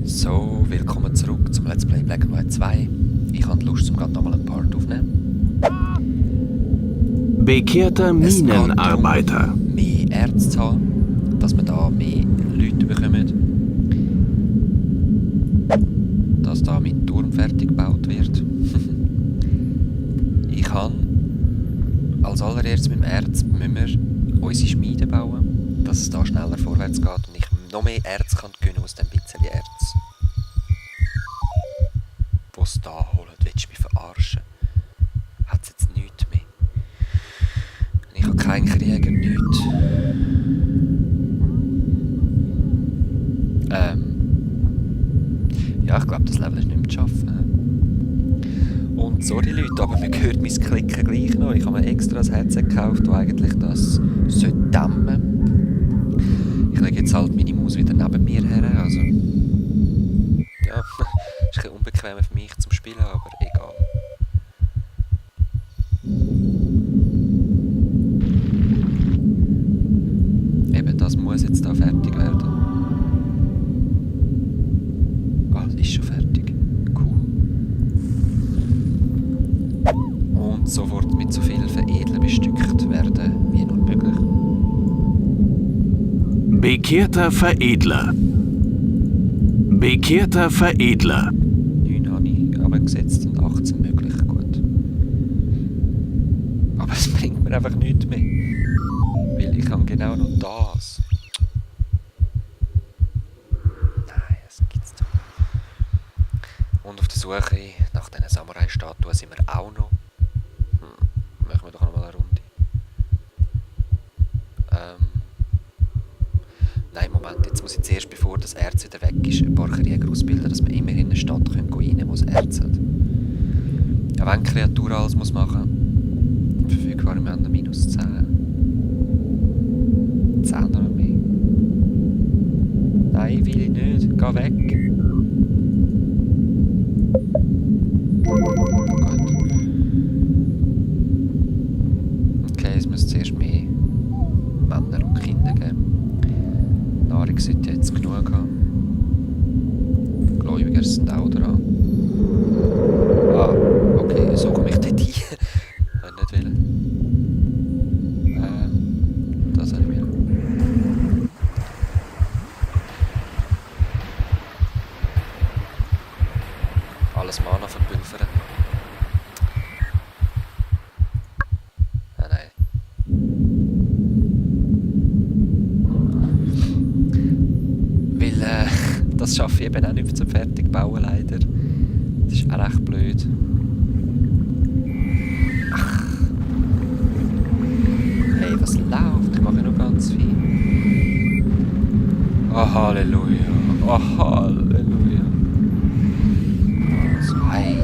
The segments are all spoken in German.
So, willkommen zurück zum Let's Play Black and White 2. Ich habe Lust, gerade nochmal einen Part aufzunehmen. Bekehrter Minenarbeiter. Mehr Erz zu haben, dass wir da mehr Leute bekommen. Dass da mein Turm fertig gebaut wird. Ich habe als allererstes mit dem Erz müssen wir unsere Schmiede bauen, dass es da schneller vorwärts geht und ich noch mehr Erz kann gewinnen aus dem bisschen Erz. Was da holen, willst du mich verarschen? Hat es jetzt nichts mehr. Ich habe keinen Krieger, nichts. Ja, ich glaube, das Level ist nicht mehr zu schaffen. Und sorry Leute, aber man hört mein Klicken gleich noch. Ich habe mir extra ein Headset gekauft, das eigentlich das dämmen sollte. Ich lege jetzt halt meine Maus wieder neben mir her, also... Ja, ist ein bisschen unbequem für mich zum Spielen, aber egal. Eben, das muss jetzt da fertig werden. Ah, das ist schon fertig. Cool. Und sofort mit so viel Veredler bestückt werden wie nur möglich. Bekehrter Veredler. Bekehrter Veredler. 9 habe ich aber gesetzt und 18 möglich, gut. Aber es bringt mir einfach nichts mehr. Weil ich habe genau noch das. Nein, das gibt's doch nicht. Und auf der Suche nach diesen Samurai-Statuen sind wir auch noch. Machen wir doch noch mal eine Runde. Nein, Moment, jetzt muss ich zuerst, bevor das Erz wieder weg ist, ein paar Krieger ausbilden, dass wir immerhin in eine Stadt rein können, wo es Erz hat. Ja, wenn die Kreatur alles muss machen, verfügbar im Ende minus 10. 10 oder mehr. Nein, will ich nicht. Geh weg. Gut. Okay, es muss zuerst mehr Männer und Kinder geben. Nahrung sollte jetzt genug haben. Gläubiger sind auch dran. Ah, okay, so komme ich dort hin. Wenn nicht will. Das habe ich will. Alles Mana verpulvern. Ah, nein. Das schaffe ich eben auch nicht zum Fertigbauen, leider. Das ist auch recht blöd. Ach. Hey, was läuft? Ich mache noch ganz viel. Oh, Halleluja. Oh, Halleluja. Also, hei.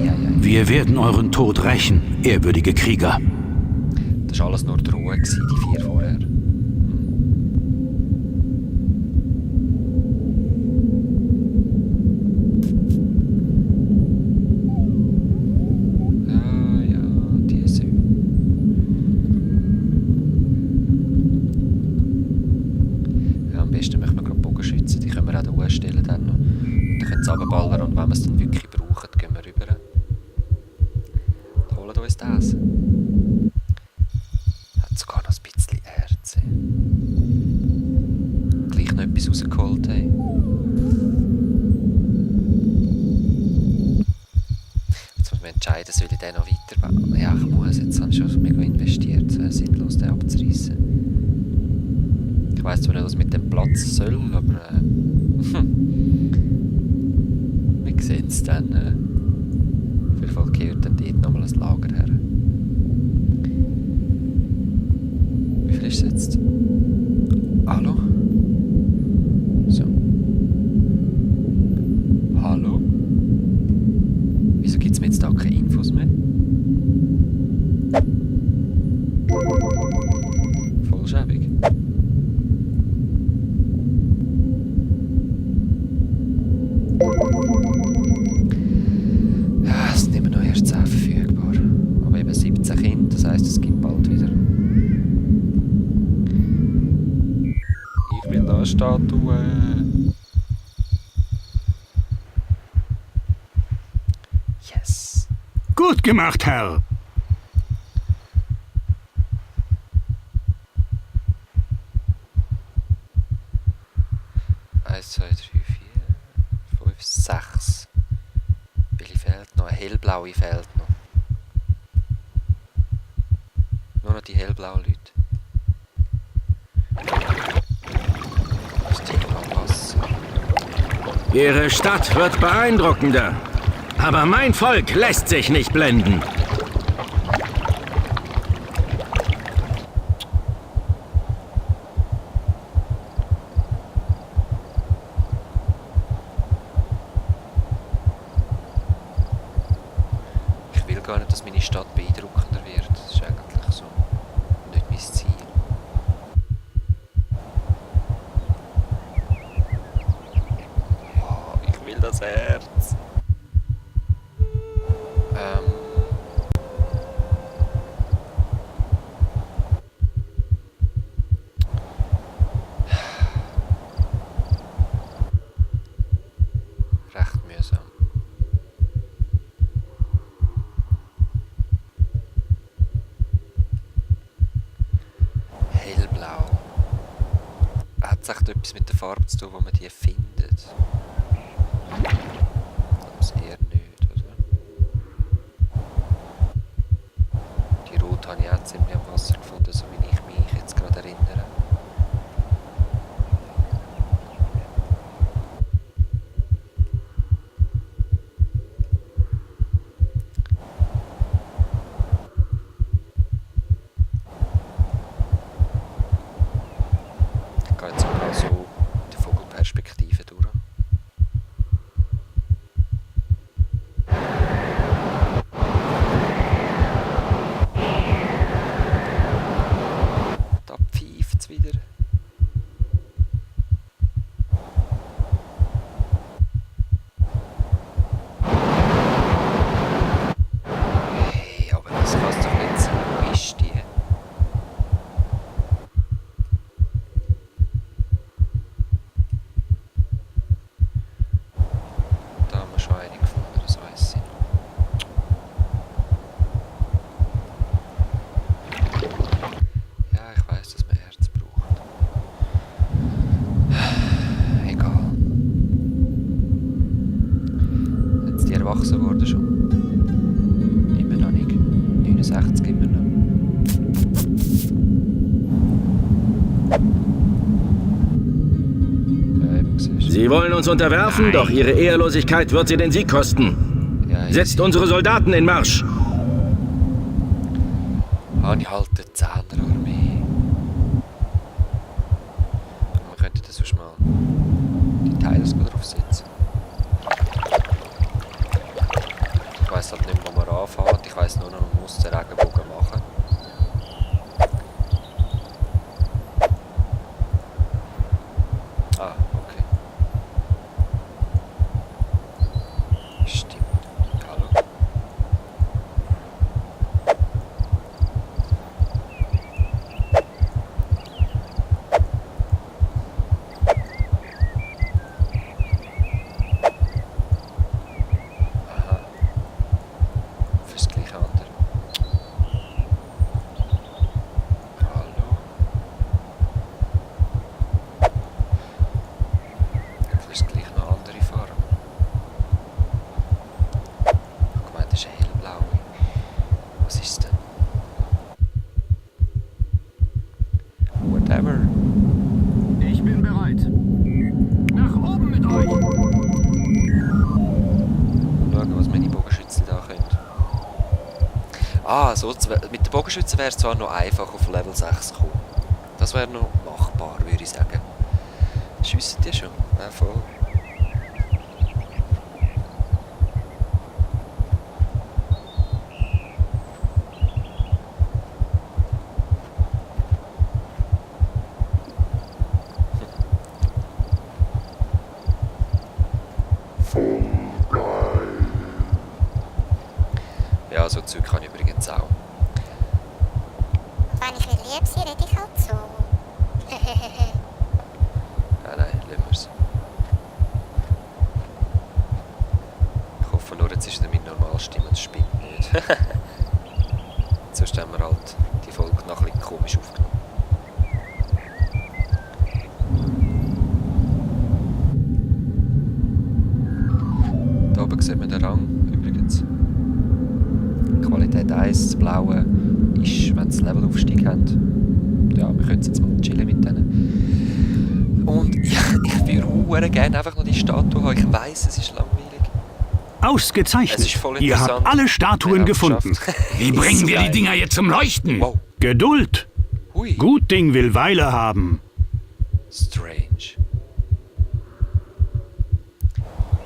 Wir werden euren Tod rächen, ehrwürdige Krieger. Das war alles nur Drohung, die 4 vorher. Runterballern und wenn wir es dann wirklich brauchen, gehen wir rüber. Holen uns das. Hat sogar noch ein bisschen Erz. Gleich noch etwas rausgeholt. Hey. Jetzt muss man entscheiden, soll ich den noch weiterbauen? Ja, ich muss. Jetzt habe ich schon mega investiert. Sinnlos, den abzureißen. Ich weiss zwar nicht, was mit dem Platz soll, aber... Wir sehen es dann. Auf jeden Fall gehört dann dort nochmal ein Lager her. Wie viel ist es jetzt? Hallo? So. Hallo? Wieso gibt es mir jetzt da keine Infos mehr? Voll schäbig. Ja, es sind immer noch erst 10 verfügbar. Aber eben 17 Kinder, das heisst, es gibt bald wieder. Ich will da eine Statue. Gut gemacht, Herr. Eins, zwei, drei, vier, fünf, sechs. Welche fehlt noch? Eine hellblaue fehlt noch. Nur noch die hellblauen Leute. Wasser. Ihre Stadt wird beeindruckender. Aber mein Volk lässt sich nicht blenden. Ich will gar nicht, dass meine Stadt beeindruckender wird. Das ist eigentlich so nicht mein Ziel. Oh, ich will das Herz. Recht mühsam. Hellblau. Hat es echt etwas mit der Farbe zu tun, wo man die findet? Das eher nicht, oder? Die Route habe ich auch ziemlich am Wasser gefunden, so wie ich mich jetzt gerade erinnere. Ich gehe jetzt mal so in der Vogelperspektive durch. Da pfeift es wieder. Hey, aber das kann es doch nicht sein. Wo ist die? Da haben wir schon eine gefunden, das weiss ich noch. Ja, ich weiss, dass man Erz braucht. Egal. Sind die erwachsen worden schon? Immer noch nicht. 69 immer noch. Ja, eben siehst du. Sie wollen uns unterwerfen, doch ihre Ehrlosigkeit wird sie den Sieg kosten. Ja, Setzt unsere Soldaten in Marsch. ich halt eine 10er-Armee. Wir könnten das sonst mal die Teile draufsetzen. Ich weiss halt nicht, wo man anfängt. Ich weiss nur noch, man muss den Regenbogen machen. Ah, okay. Stimmt. Hallo. Aha. Fürs gleiche andere. Hallo. Fürs gleiche noch andere Farbe. Ich meine, das ist eine hellblaue. Was ist denn? Whatever. Ich bin bereit. Nach oben mit euch. Schauen, was meine Bogenschützen da können. Ah, so, mit den Bogenschützen wäre es zwar noch einfach auf Level 6 kommen. Das wäre noch machbar, würde ich sagen. Schiessen die schon? Ja, voll. Ja, so Zeug kann ich übrigens auch. Wenn ich will lieb sein, rede ich halt so. Nein, lassen wir's. Ich hoffe nur, jetzt ist es meine Normalstimme und es spinnt nicht. Sonst haben wir halt die Folge noch ein bisschen komisch aufgenommen. Da oben sieht man den Rang übrigens. Qualität 1, das Blaue ist, wenn sie Levelaufstieg haben. Ja, wir können jetzt mal chillen mit denen. Und ja, ich würde gerne einfach noch die Statue haben. Ich weiss, es ist langweilig. Ausgezeichnet. Es ist voll Ihr habt interessant. alle Statuen Wir haben gefunden. es geschafft. Wie bringen wir die Dinger jetzt zum Leuchten? Wow. Geduld. Hui. Gut Ding will Weile haben. Strange.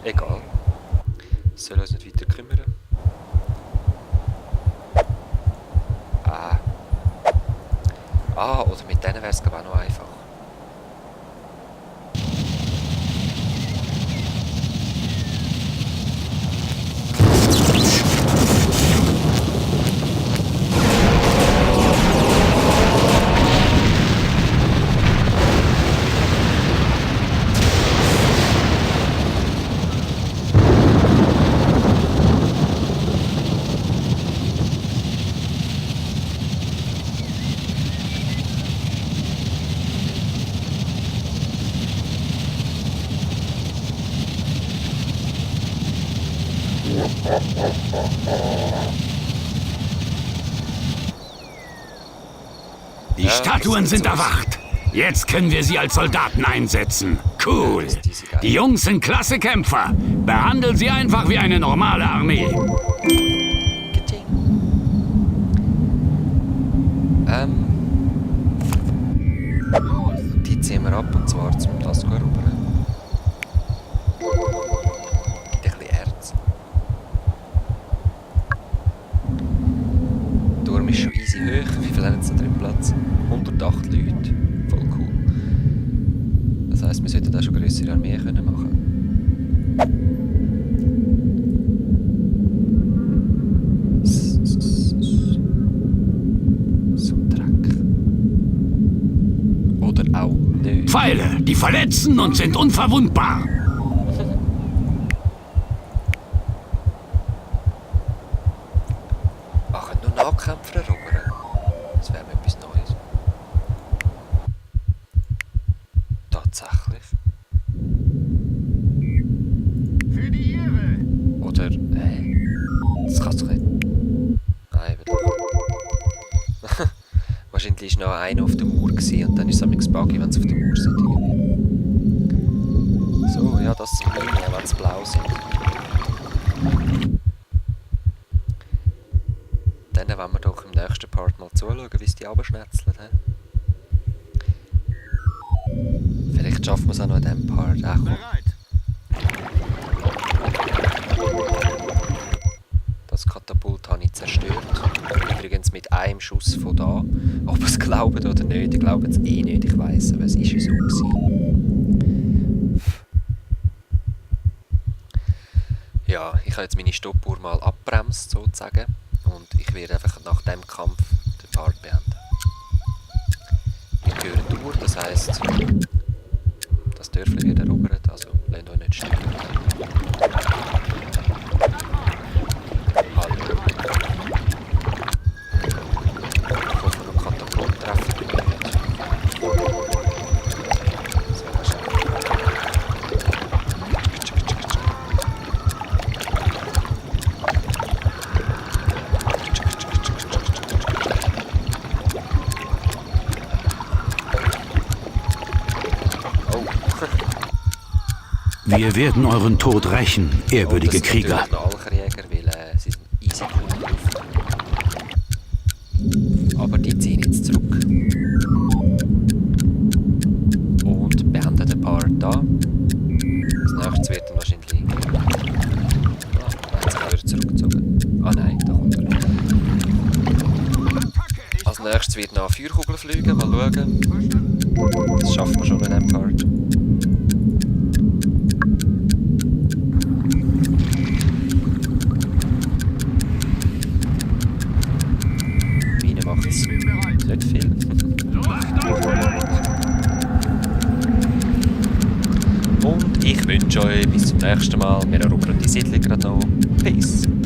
Egal. Soll uns nicht weiter kümmern. Oder mit denen wäre es glaube ich auch noch einfach. Die Statuen sind erwacht. Jetzt können wir sie als Soldaten einsetzen. Cool. Die Jungs sind klasse Kämpfer. Behandel sie einfach wie eine normale Armee. Geding. Die ziehen wir ab und zwar zum das rüber. Gibt ein bisschen Erz. Der Turm ist schon easy hoch. Wie viel haben jetzt da drin Platz? 108 Leute. Voll cool. Das heisst, wir sollten da schon grössere Armee können machen. So Dreck. Oder auch nicht. Pfeile, die verletzen und sind unverwundbar. Ach, nur Nahkämpfer erobern. Das wäre mir etwas Neues. Tatsächlich. Für die Ehre. Oder, das kannst du nicht. Nein, wieder. Wahrscheinlich war noch einer auf der Mauer gewesen und dann ist es buggy, wenn sie auf der Mauer sind. Irgendwie. So, ja, das sind Grüne, wenn sie blau sind. Dann wollen wir doch im nächsten Part mal zuschauen, wie es die runterschnetzeln. Vielleicht schaffen wir es auch noch in diesem Part. Ach, komm. Das Katapult habe ich zerstört. Übrigens mit einem Schuss von da. Ob ihr es glaubt oder nicht, ich glaube es eh nicht. Ich weiss, aber es war so gewesen. Ja, ich habe jetzt meine Stoppuhr mal abbremst sozusagen. Und ich werde einfach nach dem Kampf den Part beenden. Wir hören die Uhr, das heisst, das Dörfli wird erobert, also lasst euch nicht stören. Hallo. Ich hoffe, noch Katapult treffen wir nicht. Das wäre schade. Wir werden euren Tod rächen, ehrwürdige Das sind Krieger. natürlich noch Alcherjäger, weil sie sind easy cool drauf. Aber die ziehen jetzt zurück. Und beenden den Part da. Das nächste wird dann wahrscheinlich... jetzt haben wir zurückgezogen. Ah nein, da kommt er nicht. Als nächstes wird noch eine Feuerkugel fliegen, mal schauen. Das schaffen wir schon in diesem Part. Meine macht es nicht viel. Und ich wünsche euch bis zum nächsten Mal. Wir erobern die Siedlung gerade noch. Peace.